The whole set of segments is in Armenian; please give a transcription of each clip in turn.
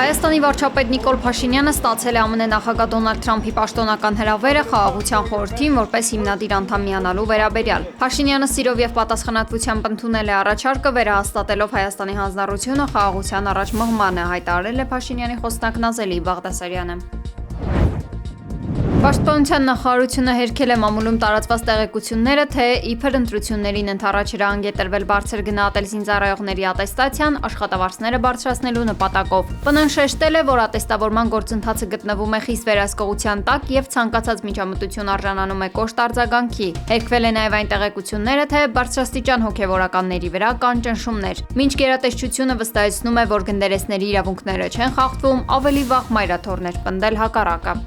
Հայաստանի վարչապետ Նիկոլ Փաշինյանը ստացել է ԱՄՆ նախագահ Դոնալդ Թրամփի պաշտոնական հրավերը Խաղաղության խորհրդին որպես հիմնադիր անդամ միանալու վերաբերյալ։ Փաշինյանը սիրով եւ պատասխանատվությամբ ընդունել է առաջարկը, վերահաստատելով Հայաստանի հանձնառությունը խաղաղության առաջ մղմանը, հայտարարել է Փաշինյանի խոսնակ Նազելի Բաղդասարյանը։ Պաշտպանության նախարարությունը հերքել է մամուլում տարածված տեղեկությունները, թե իբր ընտրություններին ընդառաջ հրահանգ է տրվել բարձր գնահատել զինծառայողների ատեստացիան աշխատավարձները բարձրացնելու նպատակով։ ՊՆ-ն շեշտել է, որ ատեստավորման գործընթացը գտնվում է խիստ վերահսկողության տակ եւ ցանկացած միջամտություն արժանանում է կոշտ արձագանքի։ Հերքվել է նաեւ այն տեղեկությունները, թե բարձրաստիճան հոգեվորականների վրա կան ճնշումներ։ Մինչ գերատեսչությունը վստահեցնում է, որ գնդերեսների իրավունքները չեն խախտվում, ավելի վաղ մայրաթոռներ պնդել հակառակը։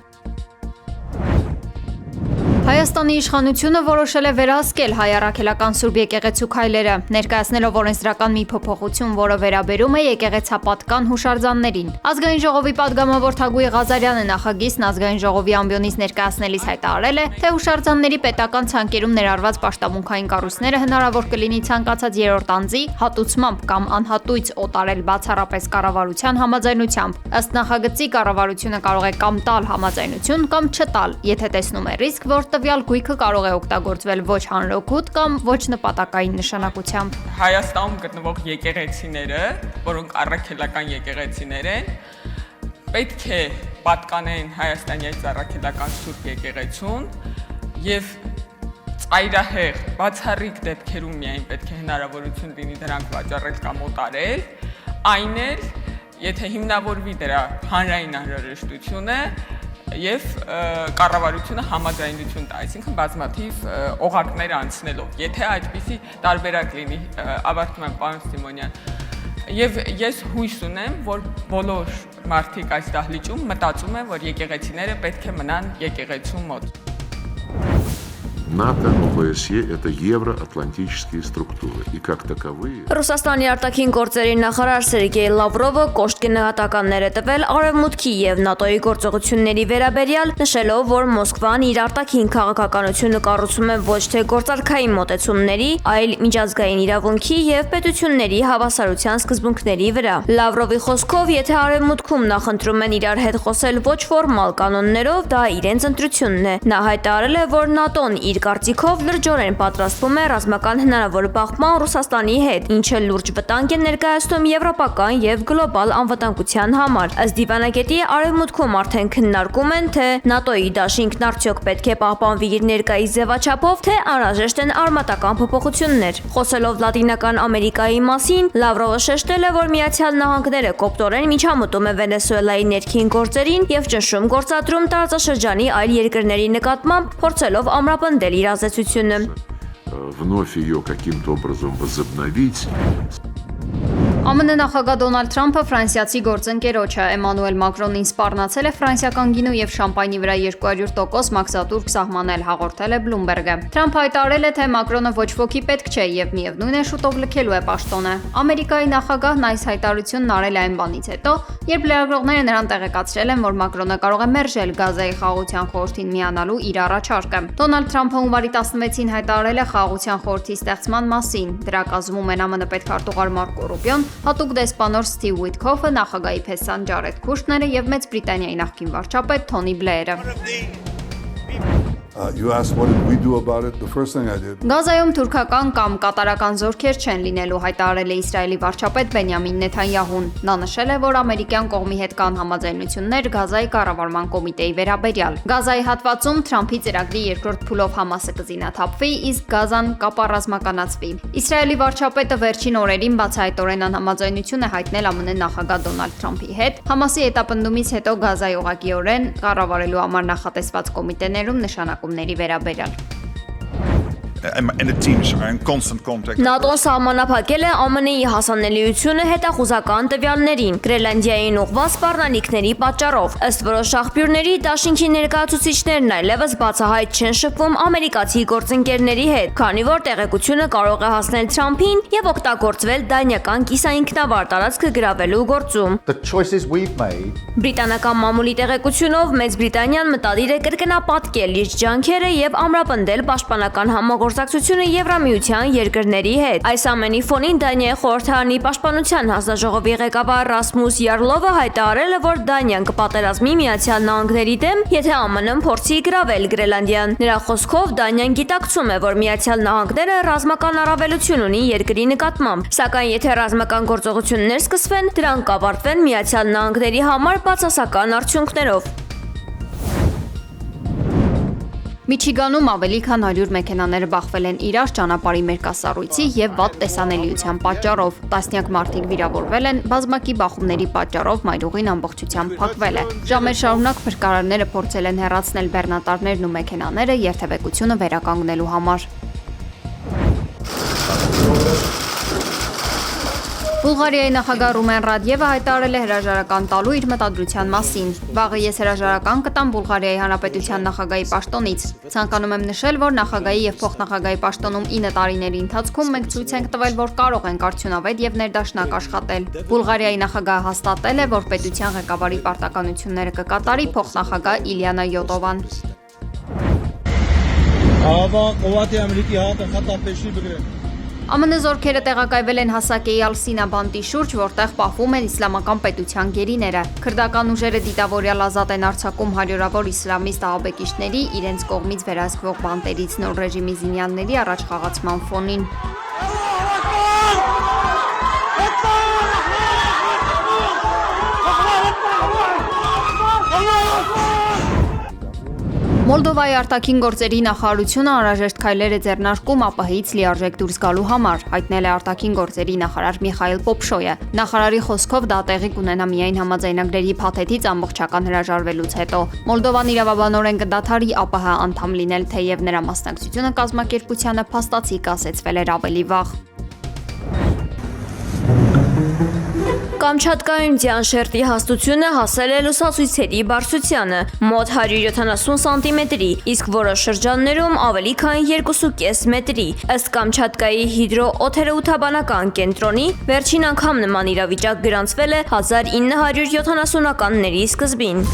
Հայաստանի իշխանությունը որոշել է վերահսկել հայ առաքելական Սուրբ եկեղեցու քայլերը, ներկայացնելով օրենսդրական մի փոփոխություն, որը վերաբերում է եկեղեցապատկան հուշարձաններին։ Ազգային ժողովի падգամավոր Թագուհի Ղազարյանը նախագիծն Ազգային ժողովի ամբիոնից ներկայացնելիս հայտարարել է, թե հուշարձանների պետական ցանկերում ներառված պաշտամունքային կառույցները հնարավոր կլինի ցանկացած երրորդ անձի հատուցմամբ կամ անհատույց օտարել բացառապես կառավարության համաձայնությամբ։ Ըստ նախագծի կառավարությունը կարող է կամ տալ համաձայնություն կամ չտալ, եթե տեսնում է ռիսկ, որ տվյալ գույքը կարող է օգտագործվել ոչ հանրօգուտ կամ ոչ նպատակային նշանակությամբ։ Հայաստանում գտնվող եկեղեցիները, որոնք առաքելական եկեղեցիներ են, պետք է պատկանեն Հայաստանի առաքելական Սուրբ եկեղեցուն եւ ծայրահեղ բացառիկ դեպքերում միայն պետք է հնարավորություն լինի դրանք վաճառել կամ օտարել, այն էլ եթե հիմնավորվի դրա հանրային անհրաժեշտությունը եւ կառավարությունը համաձայնություն տա, այսինքն բազմաթիվ օղակներ անցնելով։ Եթե այդպիսի տարբերակ լինի, ավարտում եմ պարոն Սիմոնյան, եւ ես հույս ունեմ, որ բոլոր մարդիկ այս դահլիճում մտածում են, որ եկեղեցիները պետք է մնան եկեղեցու մոտ։ НАТО, ОБСЕ – это евроатлантические структуры, и как таковые… Ռուսաստանի արտաքին գործերի նախարար Սերգեյ Լավրովը կոշտ գնահատականներ է տվել Արևմուտքի եւ ՆԱՏՕ-ի գործողությունների վերաբերյալ, նշելով, որ Մոսկվան իր արտաքին քաղաքականությունը կառուցում է ոչ թե գործարքային մոտեցումների, այլ միջազգային իրավունքի եւ պետությունների հավասարության սկզբունքների վրա։ Լավրովի խոսքով, եթե Արևմուտքում նախընտրում են իրար հետ խոսել ոչ ֆորմալ կանոններով, դա իրենց ընտրությունն է։ Նա հայտարարել է, որ ՆԱՏՕ-ն իր կարծիքով լրջորեն պատրաստվում է ռազմական հնարավոր բախման Ռուսաստանի հետ, ինչը լուրջ վտանգ է ներկայացնում եվրոպական եւ գլոբալ անվտանգության համար։ Ըստ դիվանագետի, Արևմուտքում արդեն քննարկում են, թե ՆԱՏՕ-ի դաշինքն արդյոք պետք է պահպանվի իր ներկայիս ձևաչափով, թե անհրաժեշտ են արմատական փոփոխություններ։ Խոսելով Լատինական Ամերիկայի մասին, Լավրովը շեշտել է, որ Միացյալ Նահանգները կոպտորեն միջամտում է Վենեսուելայի ներքին գործերին եւ ճնշում գործադրում տարածաշրջանի այլ երկրների նկատմամբ, փորձելով ամրապնդել իր ազդեցությունը։ Вновь ее каким-то образом возобновить. ԱՄՆ նախագահ Դոնալդ Թրամփը ֆրանսիացի գործընկերոջը Էմանուել Մակրոնին սպառնացել է ֆրանսիական գինու եւ շամպայնի վրա 200% մաքսատուրք սահմանել, հաղորդել է Bloomberg-ը։ Թրամփը հայտարարել է, թե Մակրոնը ոչ ոքի պետք չէ եւ միևնույն է շուտով լքելու է պաշտոնը։ Ամերիկայի նախագահն այս հայտարարությունն արել է այն բանից հետո, երբ լրագրողները նրան տեղեկացրել են, որ Մակրոնը կարող է մերժել Գազայի խաղաղության խորհրդին միանալու իր առաջարկը։ Դոնալդ Թրամփը հունվարի 16-ին հայտարարել է խաղաղության խորհրդի ստեղծման մասին։ Դրա կազմում են ԱՄՆ պետքարտուղար Մարկո Ռուբիոն, հատուկ դեսպանոր Սթիվ Ուիթքոֆը, նախագահի փեսան Ջարեդ Քուշները եւ Մեծ Բրիտանիայի նախկին վարչապետ Թոնի Բլեերը։ You asked what did we do about it? The first thing I did. Գազայում թուրքական կամ կատարական զորքեր չեն լինելու, հայտարարել է Իսրայելի վարչապետ Բենյամին Նեթանյահուն։ Նա նշել է, որ ամերիկյան կողմի հետ կան համաձայնություններ Գազայի կառավարման կոմիտեի վերաբերյալ։ Գազայի հատվածում Թրամփի ծրագրի երկրորդ փուլով Համասը կզինաթափվի, իսկ Գազան կապառազմականացվի։ Իսրայելի վարչապետը վերջին օրերին բացահայտորեն անհամաձայնություն է հայտնել ԱՄՆ նախագահ Դոնալդ Թրամփի հետ։ Համասի հետապնդումից հետո Գազայի օղակիորեն կառավարելու համար նախատեսված կոմիտեներում նշանակումների վերաբերյալ։ En de teams are in constant contact. ՆԱՏՕ-ն սահմանափակել է ԱՄՆ-ի հասանելիությունը հետախուզական տվյալներին Գրենլանդիային ուղղված սպառնալիքների պատճառով։ Ըստ որոշ աղբյուրների, դաշինքի ներկայացուցիչներն այլևս բացահայտ չեն շփվում ամերիկացի գործընկերների հետ, քանի որ տեղեկությունը կարող է հասնել Թրամփին եւ օգտագործվել դանիական կիսաինքնավար տարածքը գրավելու գործում։ The choices we've made. Բրիտանական մամուլի տեղեկությունով Մեծ Բրիտանիան մտադիր է կրկնապատկել իր ջանքերը եւ ամրապնդել պաշտպանական համագործակցությունը համագործակցությունը Եվրամիության երկրների հետ։ Այս ամենի ֆոնին Դանիայի խորհրդարանի պաշտպանության հանձնաժողովի ղեկավար Ռասմուս Յարլովը հայտարարել է, որ Դանիան կպատերազմի Միացյալ Նահանգների դեմ, եթե ԱՄՆ-ն փորձի գրավել Գրենլանդիան։ Նրա խոսքով Դանիան գիտակցում է, որ Միացյալ Նահանգները ռազմական առավելություն ունի երկրի նկատմամբ, սակայն եթե ռազմական գործողություններ սկսվեն, դրանք կավարտվեն Միացյալ Նահանգների համար բացասական արդյունքներով։ Միչիգանում ավելի քան 100 մեքենաներ բախվել են իրար ճանապարհի մերկասառույցի եւ վատ տեսանելիության պատճառով։ Տասնյակ մարդիկ վիրավորվել են, բազմակի բախումների պատճառով մայրուղին ամբողջությամբ փակվել է։ Ժամեր շարունակ փրկարարները փորձել են հեռացնել բեռնատարներն ու մեքենաները երթևեկությունը վերականգնելու համար։ Բուլղարիայի նախագահ Ռումեն Ռադևը հայտարարել է հրաժարական տալու իր մտադրության մասին։ Վաղը ես հրաժարական կտամ Բուլղարիայի Հանրապետության նախագահի պաշտոնից։ Ցանկանում եմ նշել, որ նախագահի եւ փոխնախագահի պաշտոնում 9 տարիների ընթացքում մենք ցույց ենք տվել, որ կարող ենք արդյունավետ եւ ներդաշնակ աշխատել։ Բուլղարիայի նախագահը հաստատել է, որ պետության ղեկավարի պարտականությունները կկատարի փոխնախագահ Իլիանա Յոտովան։ ԱՄՆ զորքերը տեղակայվել են Հասակեի Ալ-Սինա բանտի շուրջ, որտեղ պահվում են իսլամական պետության գերիները։ Քրդական ուժերը դիտավորյալ ազատ են արձակում հարյուրավոր իսլամիստ ահաբեկիչների իրենց կողմից վերահսկվող բանտերից նոր ռեժիմի զինյալների առաջխաղացման ֆոնին։ Մոլդովայի արտաքին գործերի նախարարությունը անհրաժեշտ քայլեր է ձեռնարկում ԱՊՀ-ից լիարժեք դուրս գալու համար, հայտնել է արտաքին գործերի նախարար Միխայիլ Պոպշոյը։ Նախարարի խոսքով դա տեղի կունենա միայն համաձայնագրերի փաթեթից ամբողջական հրաժարվելուց հետո։ Մոլդովան իրավաբանորեն կդադարի ԱՊՀ անդամ լինել, թեև նրա մասնակցությունը կազմակերպությանը փաստացի կասեցվել էր ավելի վաղ։ Կամչատկայում ձյան շերտի հաստությունը հասել է լուսացույցերի բարձրությանը, մոտ 170 սանտիմետրի, իսկ որոշ շրջաններում ավելի քան 2.5 մետրի։ Ըստ Կամչատկայի հիդրոօթերոութաբանական կենտրոնի, վերջին անգամ նման իրավիճակ գրանցվել է 1970-ականների սկզբին։